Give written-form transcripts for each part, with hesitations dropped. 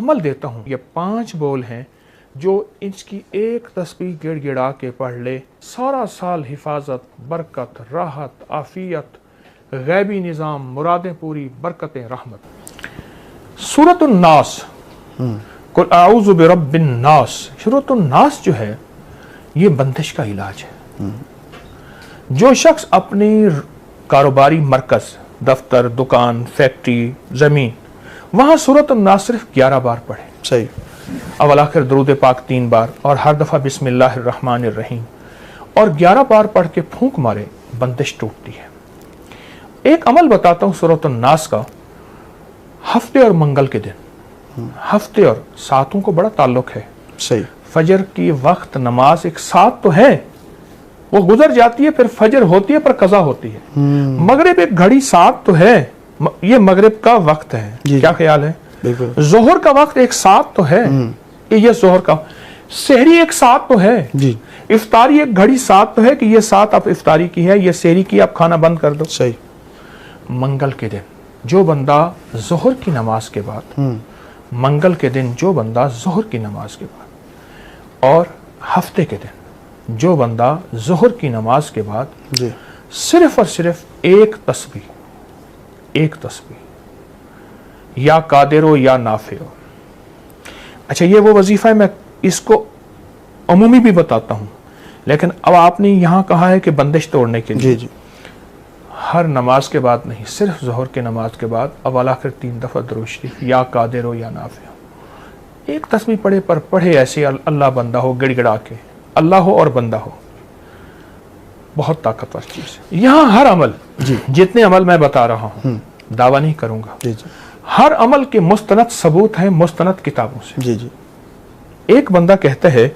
अमल देता हूँ। ये 5 बोल हैं जो इसकी एक तस्बीह गिड़गिड़ा के पढ़ ले, सारा साल हिफाजत, बरकत, राहत, आफियत, गैबी निज़ाम, मुरादें पूरी, बरकतें, रहमत। सूरतुन नास, कुल आऊज़ु बिरब्बिन नास, सूरतुन नास जो है ये बंदिश का इलाज है। जो शख्स अपनी कारोबारी मरकज़, दफ्तर, दुकान, फैक्ट्री, ज़मीन, वहाँ सूरतुन नास सिर्फ 11 बार पढ़े। सही। अवल आखिर दरूद पाक 3 बार और हर दफ़ा बिस्मिल्लाहिर्रहमानिर्रहीम और 11 बार पढ़ के फूंक मारे, बंदिश टूटती है। एक अमल बताता हूँ सूरतुन नास का। हफ्ते और मंगल के दिन, हफ्ते और सातों को बड़ा ताल्लुक है। सही। फजर की वक्त नमाज एक सात तो है, वो गुजर जाती है, फिर फजर होती है पर कज़ा होती है। मगरिब एक घड़ी सात तो है, ये मगरिब का वक्त है। क्या ख्याल है? जोहर का वक्त एक सात तो है, ये जोहर का। सहरी एक सात तो है जी। इफ्तारी एक घड़ी सात तो है कि ये सात अब इफ्तारी की है, ये सहरी की, आप खाना बंद कर दो। सही। मंगल के दिन जो बंदा जोहर की नमाज के बाद, मंगल के दिन जो बंदा जोहर की नमाज के बाद, और हफ्ते के दिन जो बंदा जोहर की नमाज के बाद जी। सिर्फ और सिर्फ एक तस्बीह या कादिरो या नाफियो। अच्छा, ये वो वजीफा है, मैं इसको अमूमी भी बताता हूँ, लेकिन अब आपने यहाँ कहा है कि बंदिश तोड़ने के लिए। जी जी। हर नमाज के बाद नहीं, सिर्फ ज़ोहर के नमाज के बाद अव्वल आखिर 3 दफ़ा दुरूद शरीफ या कादिरो या नाफियो। एक तस्बीह पढ़े, पर पढ़े ऐसे अल्लाह बंदा हो, गिड़गिड़ा के, अल्लाह हो और बंदा हो। बहुत ताकतवर चीज़ है। यहाँ हर अमल जी, जितने अमल मैं बता रहा हूँ, दावा नहीं करूँगा, जी जी, हर अमल के मुस्तनद सबूत हैं मुस्तनद किताबों से। जी जी। एक बंदा कहता है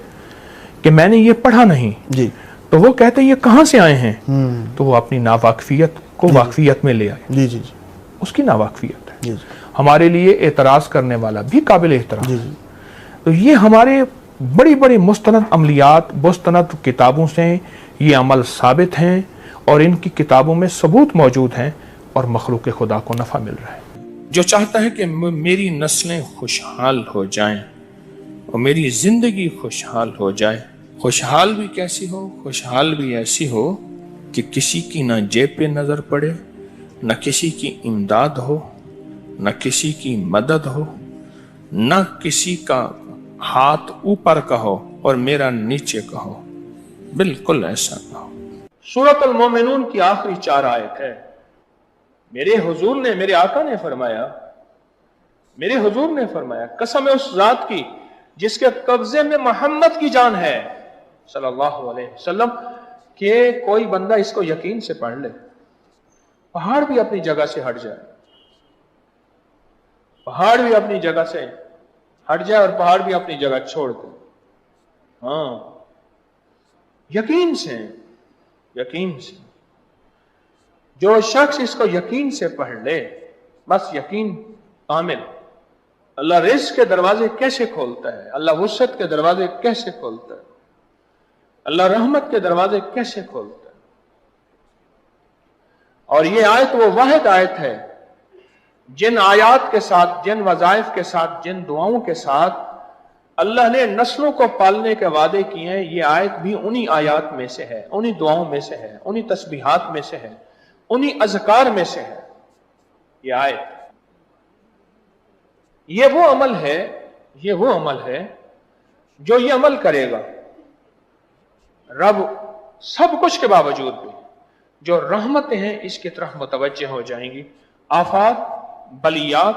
कि मैंने ये पढ़ा नहीं जी, तो वो कहते हैं ये कहाँ से आए हैं, तो वो अपनी नावाकफियत को वाकफियत में ले आए। जी जी जी। उसकी नावाकफियत है। जी जी। हमारे लिए एतराज़ करने वाला भी काबिल एहतराम। जी जी। तो ये हमारे बड़ी बड़ी मुस्तनद अमलियात, मुस्तनद किताबों से ये अमल साबित हैं और इनकी किताबों में सबूत मौजूद हैं और मखलूक खुदा को नफ़ा मिल रहा है। जो चाहता है कि मेरी नस्लें खुशहाल हो जाएं और मेरी जिंदगी खुशहाल हो जाए, खुशहाल भी कैसी हो, खुशहाल भी ऐसी हो कि किसी की ना जेब पे नजर पड़े, न किसी की इमदाद हो, न किसी की मदद हो, न किसी का हाथ ऊपर का हो और मेरा नीचे का हो, बिल्कुल ऐसा ना हो। सूरत अल मोमिनून की आखिरी 4 आयत है। मेरे हुजूर ने, मेरे आका ने फरमाया, मेरे हुजूर ने फरमाया, कसम है उस जात की जिसके कब्जे में मोहम्मद की जान है सल्लल्लाहु अलैहि वसल्लम, कि कोई बंदा इसको यकीन से पढ़ ले, पहाड़ भी अपनी जगह से हट जाए, पहाड़ भी अपनी जगह से हट जाए और पहाड़ भी अपनी जगह छोड़ दे। हाँ, यकीन से, यकीन से। जो शख्स इसको यकीन से पढ़ ले, बस यकीन कामिल। अल्लाह रिज़्क़ के दरवाजे कैसे खोलता है, अल्लाह वुसअत के दरवाजे कैसे खोलता है, अल्लाह रहमत के दरवाजे कैसे खोलता है। और ये आयत वो वाहिद आयत है जिन आयात के साथ, जिन वज़ाइफ के साथ, जिन दुआओं के साथ अल्लाह ने नस्लों को पालने के वादे किए हैं, ये आयत भी उन्हीं आयात में से है, उन्हीं दुआओं में से है, उन्हीं तस्बीहात में से है, उन्हीं अज़कार में से है। ये आयत, ये वो अमल है, ये वो अमल है जो ये अमल करेगा, रब सब कुछ के बावजूद भी जो रहमतें हैं इसकी तरफ मुतवज्जे हो जाएंगी। आफात, बलियात,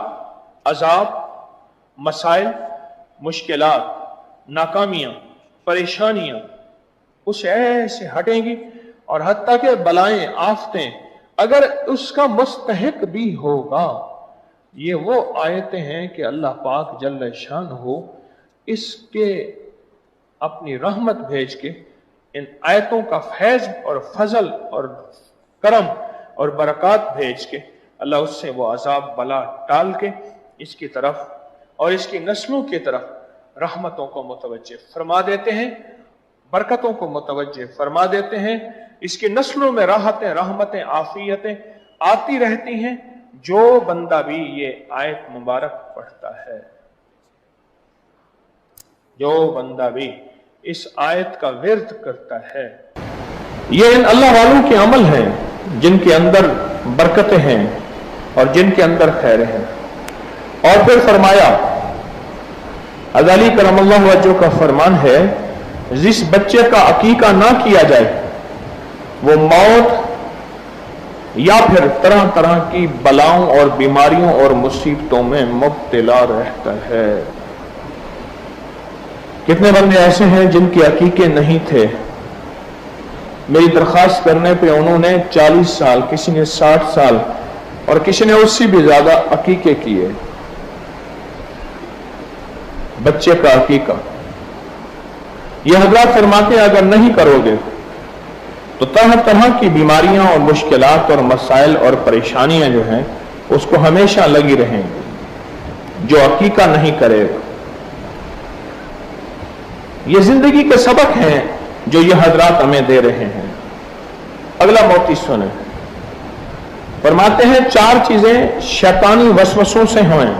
अजाब, मसाइल, मुश्किलात, नाकामियां, परेशानियां उसे ऐसे हटेंगी, और हत्ता के बलाएं, आफतें अगर उसका मुस्तहिक भी होगा। ये वो आयतें हैं कि अल्लाह पाक जल्ल शान हो इसके अपनी रहमत भेज के, इन आयतों का फैज और फजल और करम और बरकत भेज के अल्लाह उससे वो अजाब बला टाल के इसकी तरफ और इसकी नस्लों की तरफ रहमतों को मुतवज्जे फरमा देते हैं, बरकतों को मुतवज्जे फरमा देते हैं। इसकी नस्लों में राहतें, रहमतें, आफियतें आती रहती हैं जो बंदा भी ये आयत मुबारक पढ़ता है। जो बंदा भी इस आयत का विर्द करता है, ये इन अल्लाह वालों के अमल हैं जिनके अंदर बरकतें हैं और जिनके अंदर खैर हैं। और फिर फरमाया, अज़ली करमल्लाहु वजहहु का फरमान है, जिस बच्चे का अकीका ना किया जाए वो मौत या फिर तरह तरह की बलाओं और बीमारियों और मुसीबतों में मुब्तला रहता है। कितने बंदे ऐसे हैं जिनके अकीके नहीं थे, मेरी दरख्वास्त करने पे उन्होंने 40 साल, किसी ने 60 साल और किसी ने उससे भी ज्यादा अकीके किए। बच्चे का अकीका, यह हज़रात फरमाते हैं अगर नहीं करोगे तो तरह तरह की बीमारियां और मुश्किलात और मसाइल और परेशानियां जो हैं उसको हमेशा लगी रहेंगी जो अकीका नहीं करेगा। ये जिंदगी के सबक हैं जो ये हजरात हमें दे रहे हैं। अगला मोती सुने, फरमाते हैं 4 चीजें शैतानी वसवसों से हैं।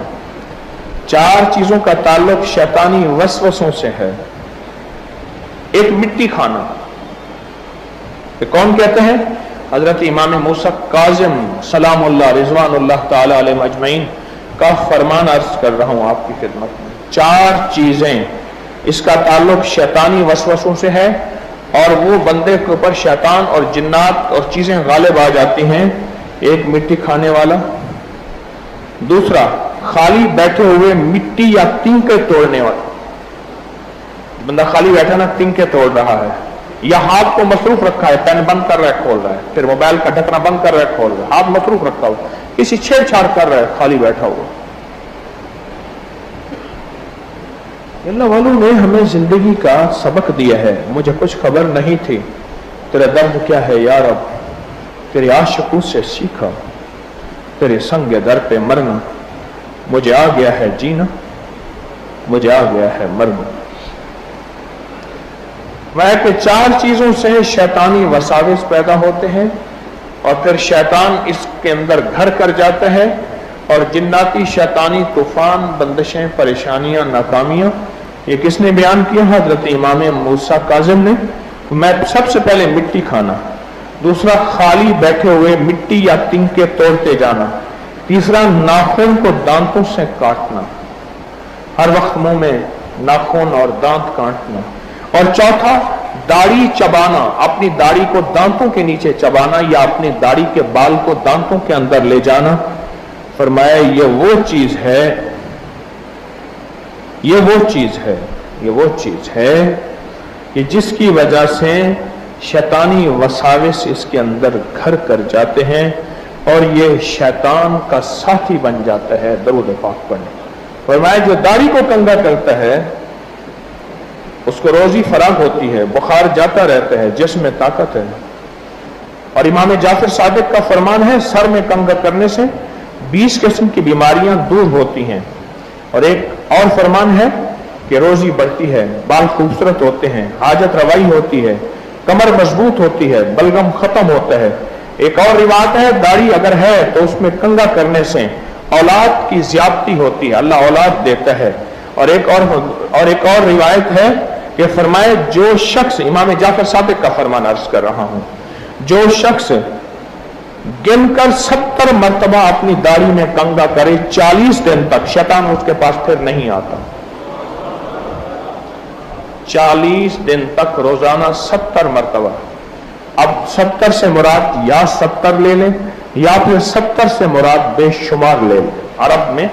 4 चीजों का ताल्लुक शैतानी वसवसों से है। एक, मिट्टी खाना। तो कौन कहते हैं? हजरत इमाम मूसा काज़िम सलामुल्लाह रिज़वानुल्लाह ताला अलैहि अजमईन का फरमान अर्ज कर रहा हूं आपकी खिदमत में। 4 चीजें इसका ताल्लुक शैतानी वसवसों से है और वो बंदे के ऊपर शैतान और जिन्नात और चीजें गालिब आ जाती हैं। एक, मिट्टी खाने वाला। दूसरा, खाली बैठे हुए मिट्टी या तिनके तोड़ने वाला। बंदा खाली बैठा ना, तिनके तोड़ रहा है या हाथ को मसरूफ रखा है, पेन बंद कर रहा है खोल रहा है, फिर मोबाइल का ढकना बंद कर रहा है खोल रहा है, हाथ मसरूफ रखा हुआ, किसी छेड़छाड़ कर रहा है खाली बैठा हुआ। अल्लाह वालों ने हमें जिंदगी का सबक दिया है। मुझे कुछ खबर नहीं थी, तेरा दर्द क्या है या रब, तेरे आशिकों से सीखा, तेरे संग दर पे मरना, मुझे आ गया है जीना, मुझे आ गया है मरना। वह कि 4 चीजों से शैतानी वसाविस पैदा होते हैं और फिर शैतान इसके अंदर घर कर जाता है और जिन्नाती शैतानी तूफान, बंदिशें, परेशानियां, नाकामियां, ये किसने बयान किया? हजरत इमाम मूसा काज़िम ने। मैं सबसे पहले मिट्टी खाना, दूसरा खाली बैठे हुए मिट्टी या तिनके तोड़ते जाना, तीसरा नाखून को दांतों से काटना, हर वक्त मुंह में नाखून और दांत काटना, और चौथा दाढ़ी चबाना, अपनी दाढ़ी को दांतों के नीचे चबाना या अपनी दाढ़ी के बाल को दांतों के अंदर ले जाना। फरमाया ये वो चीज है, ये वो चीज है, ये वो चीज है कि जिसकी वजह से शैतानी वसाविस इसके अंदर घर कर जाते हैं और ये शैतान का साथी बन जाता है। दरूद पाक पढ़े। फरमाया जो दाढ़ी को कंगा करता है उसको रोजी फराग होती है, बुखार जाता रहता है, जिस्म में ताकत है। और इमाम जाफर सादिक का फरमान है सर में कंगा करने से 20 किस्म की बीमारियां दूर होती हैं। और एक और फरमान है कि रोजी बढ़ती है, बाल खूबसूरत होते हैं, हाजत रवाई होती है, कमर मजबूत होती है, बलगम खत्म होता है। एक और रिवायत है दाढ़ी अगर है तो उसमें कंगा करने से औलाद की ज्यादती होती है, अल्लाह औलाद देता है। और एक और रिवायत है कि फरमाए जो शख्स, इमाम जाफर सादिक का फरमान अर्ज कर रहा हूं, जो शख्स गिनकर 70 मरतबा अपनी दाढ़ी में कंगा करे 40 दिन तक, शैतान उसके पास फिर नहीं आता। 40 दिन तक रोजाना 70 मरतबा। अब 70 से मुराद या 70 ले लें या फिर 70 से मुराद बेशुमार ले लें। अरब में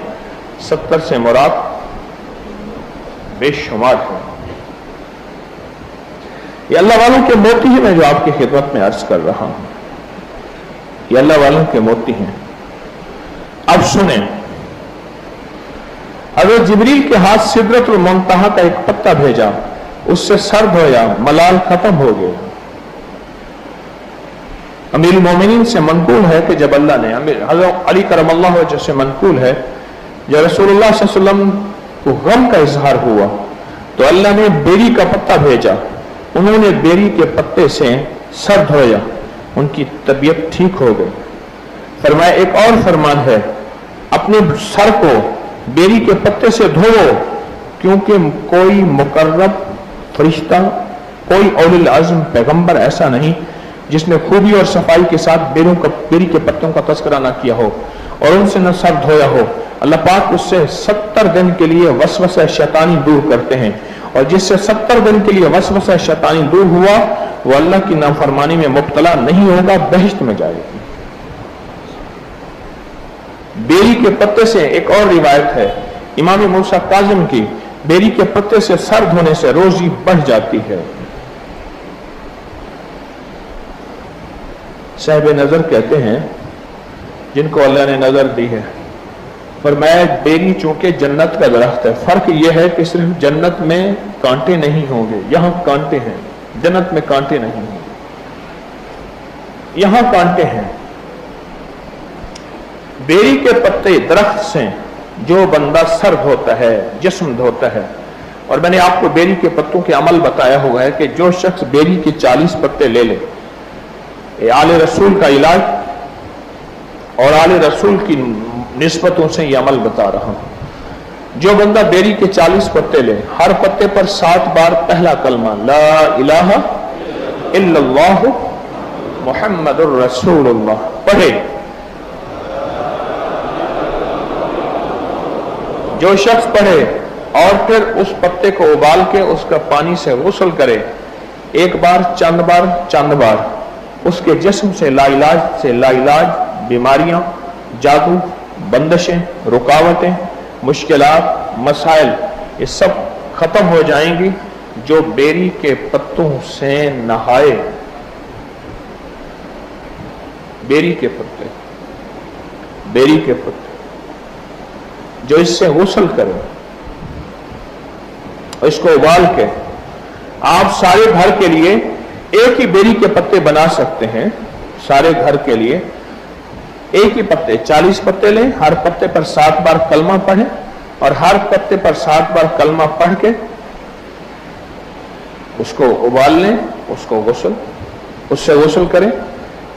70 से मुराद बेशुमार है। ये अल्लाह वालों के मोती हैं, मैं जो आपकी खिदमत में अर्ज कर रहा हूं, ये अल्लाह वालों के मोती हैं। अब सुने, हज़रत जिब्रील के हाथ सिदरतुल मुंतहा का एक पत्ता भेजा, उससे सर धोया, मलाल खत्म हो गया। अमीरुल मोमिनीन से मनकूल है कि जब अल्लाह ने, हज़रत अली करमल्लाहु वजहहु से मनकूल है, जब रसूलुल्लाह सल्लल्लाहु अलैहि वसल्लम को गम का इजहार हुआ तो अल्लाह ने बेरी का पत्ता भेजा, उन्होंने बेरी के पत्ते से सर धोया, उनकी तबीयत ठीक हो गई। फरमाया एक और फरमान है, अपने सर को बेरी के पत्ते से धोवो क्योंकि कोई मुकर्रब फरिश्ता, कोई औलिल अज़्म पैगंबर ऐसा नहीं जिसने खूबी और सफाई के साथ बेरी के पत्तों का तस्करा ना किया हो और उनसे न सर धोया हो। अल्लाह पाक उससे 70 दिन के लिए वसवसा शैतानी दूर करते हैं, और जिससे 70 दिन के लिए वसवसा शैतानी दूर हुआ वो अल्लाह की नाफरमानी में मुब्तला नहीं होगा, बहिश्त में जाएगा। बेरी के पत्ते से एक और रिवायत है इमाम मूसा काज़िम की, बेरी के पत्ते से सर धोने से रोजी बढ़ जाती है। साहिब नजर कहते हैं जिनको अल्लाह ने नजर दी है, फरमाया बेरी चूंकि जन्नत का दरख्त है, फर्क यह है कि सिर्फ जन्नत में कांटे नहीं होंगे, यहां कांटे हैं, जन्नत में कांटे नहीं होंगे, यहां कांटे हैं। बेरी के पत्ते दरख्त से जो बंदा सर धोता है, जिस्म धोता है, और मैंने आपको बेरी के पत्तों के अमल बताया हुआ है कि जो शख्स बेरी के 40 पत्ते ले ले, आले रसूल का इलाज और आले रसूल की निस्बतों से यह अमल बता रहा हूं। जो बंदा बेरी के 40 पत्ते ले, हर पत्ते पर 7 बार पहला कलमा ला इलाहा इल्लल्लाह मुहम्मदुर रसूलुल्लाह पढ़े, जो शख्स पढ़े और फिर उस पत्ते को उबाल के उसका पानी से गुस्ल करे, एक बार चंद बार, उसके जिस्म से लाइलाज बीमारियां, जादू, बंदिशें, रुकावटें, मुश्किलात, मसाइल ये सब खत्म हो जाएंगी। जो बेरी के पत्तों से नहाए, बेरी के पत्ते जो इससे गुस्ल करे, इसको उबाल के आप सारे घर के लिए एक ही बेरी के पत्ते बना सकते हैं। सारे घर के लिए एक ही पत्ते 40 पत्ते लें, हर पत्ते पर 7 बार कलमा पढ़ें और हर पत्ते पर 7 बार कलमा पढ़ के उसको उबाल लें, उसको उससे गुस्ल करें।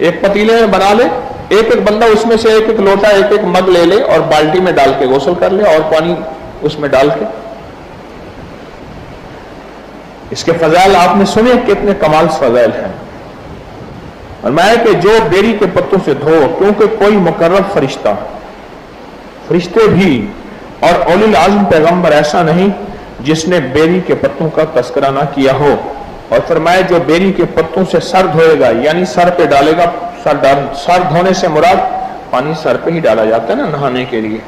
एक पतीले में बना ले, एक बंदा उसमें से एक लोटा, एक मग ले ले और बाल्टी में डाल के गुस्ल कर ले और पानी उसमें डाल के। इसके फजाइल आपने सुने, कितने कमाल फजाइल हैं। और मैं कि जो बेरी के पत्तों से धो, क्योंकि कोई मुकर्रब फरिश्ते भी और औलिल आज़म पैगंबर ऐसा नहीं जिसने बेरी के पत्तों का तस्करा ना किया हो। और फरमाया जो बेरी के पत्तों से सर धोएगा, यानी सर पे डालेगा, सर धोने से मुराद पानी सर पे ही डाला जाता है ना नहाने के लिए,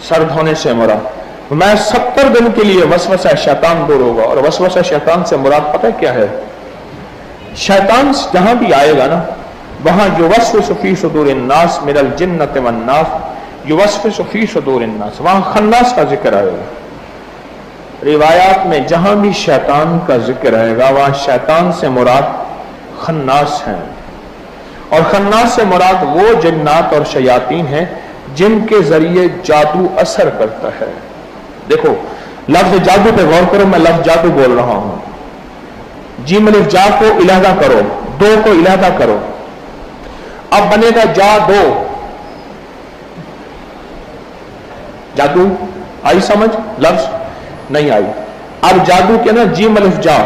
सर धोने से मुराद मैं 70 दिन के लिए वसवसा शैतान दूर होगा। और वसवसा शैतान से मुराद पता है क्या है? शैतान जहां भी आएगा ना, वहां युवस्विसु फी सुदूरिन नास मिनल जिन्नति वन नास, युवस्विसु फी सुदूरिन नास, वहां खन्नास का जिक्र आएगा। रिवायात में जहां भी शैतान का जिक्र आएगा वहां शैतान से मुराद खन्नास है, और खन्नास से मुराद वो जिन्नात और शयातीन हैं जिनके जरिए जादू असर करता है। देखो लफ्ज जादू पे गौर करो, मैं लफ्ज जादू बोल रहा हूं। जीम अलिफ जा को इलादा करो, दो को इलादा करो, अब बनेगा जा दो। जादू आई समझ? लफ्ज नहीं आई। अब जादू के ना जीम अलिफ जा,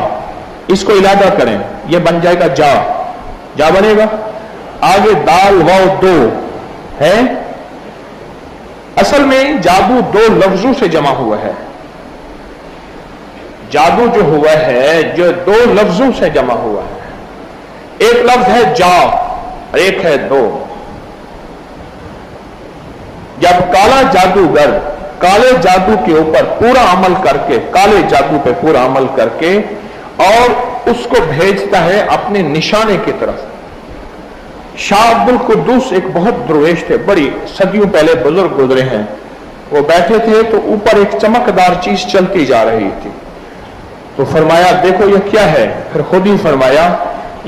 इसको इलादा करें, यह बन जाएगा जा बनेगा। आगे दाल वाव दो है। असल में जादू 2 लफ्जों से जमा हुआ है। जादू जो हुआ है जो 2 लफ्जों से जमा हुआ है। एक लफ्ज है जा, एक है दो। जब काला जादूगर काले जादू के ऊपर पूरा अमल करके, काले जादू पे पूरा अमल करके और उसको भेजता है अपने निशाने की तरफ। शाह अब्दुल कुद्दूस एक बहुत दरवेश थे, बड़ी सदियों पहले बुजुर्ग गुजरे हैं। वो बैठे थे तो ऊपर एक चमकदार चीज चलती जा रही थी, तो फरमाया देखो ये क्या है? फिर खुद ही फरमाया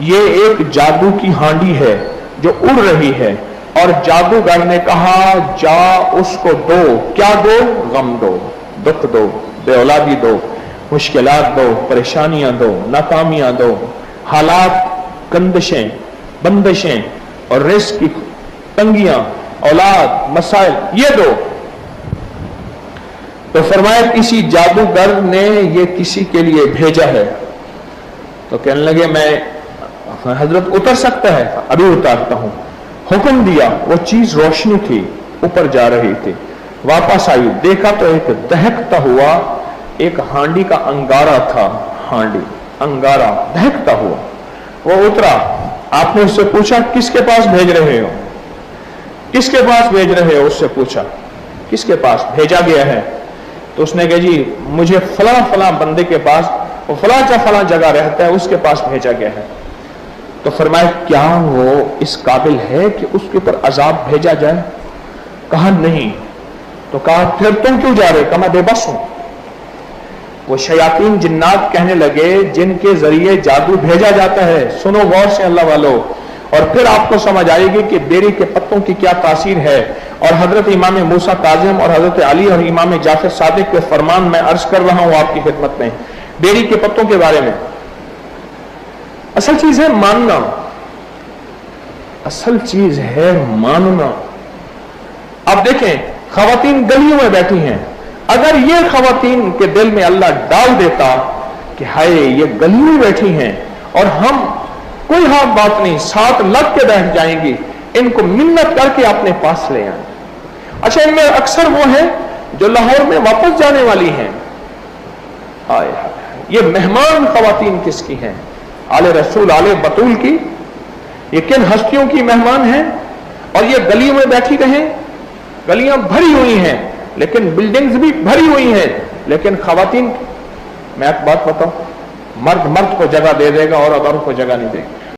ये एक जादू की हांडी है जो उड़ रही है। और जादूगर ने कहा जा उसको दो। क्या दो? गम दो, दुख दो, बेऔलादी दो, मुश्किलात दो, परेशानियां दो, नाकामियां दो, हालात, कंदिशें, बंदिशें और रिस्क की तंगियां, औलाद, मसाइल, ये दो। तो फरमाया किसी जादूगर ने ये किसी के लिए भेजा है। तो कहने लगे मैं, हजरत उतर सकता है? अभी उतारता हूं। हुक्म दिया, वो चीज रोशनी थी, ऊपर जा रही थी, वापस आई, देखा तो एक दहकता हुआ एक हांडी का अंगारा था, हांडी अंगारा दहकता हुआ। वो उतरा, आपने उससे पूछा किसके पास भेज रहे हो, किसके पास भेज रहे हो? उससे पूछा किसके पास भेजा गया है? तो उसने कहा जी मुझे फला फला बंदे के पास, वो फला जगह रहता है, उसके पास भेजा गया है। तो फरमाया क्या वो इस काबिल है कि उसके ऊपर अजाब भेजा जाए? कहा नहीं। तो कहा फिर तुम क्यों जा रहे? कहा मैं बेबस हूं। वो शयातीन जिन्नात कहने लगे जिनके जरिए जादू भेजा जाता है, सुनो गौर से अल्लाह वालों, और फिर आपको समझ आएगी कि बेरी के पत्तों की क्या तासीर है। और हजरत इमाम मूसा काजिम और हजरत अली और इमाम जाफर सादिक के फरमान मैं अर्ज कर रहा हूं आपकी खिदमत में बेरी के पत्तों के बारे में। असल चीज है मानना, असल चीज है मानना। अब देखें खवातीन गलियों में बैठी हैं, अगर ये खवातीन के दिल में अल्लाह डाल देता कि हाय ये गलियों में बैठी हैं और हम कोई हाथ बात नहीं, साथ लग के बैठ जाएंगी, इनको मिन्नत करके अपने पास ले आए। अच्छा इनमें अक्सर वो है जो लाहौर में वापस जाने वाली हैं। हाय ये मेहमान खवातीन किसकी हैं? आले रसूल आले बतूल की, ये किन हस्तियों की मेहमान हैं? और ये गलियों में बैठी रहें, गलियां भरी हुई हैं लेकिन बिल्डिंग्स भी भरी हुई हैं, लेकिन खवातीन, मैं एक बात बताऊं, मर्द मर्द को जगह दे देगा और औरतों को जगह नहीं देगा।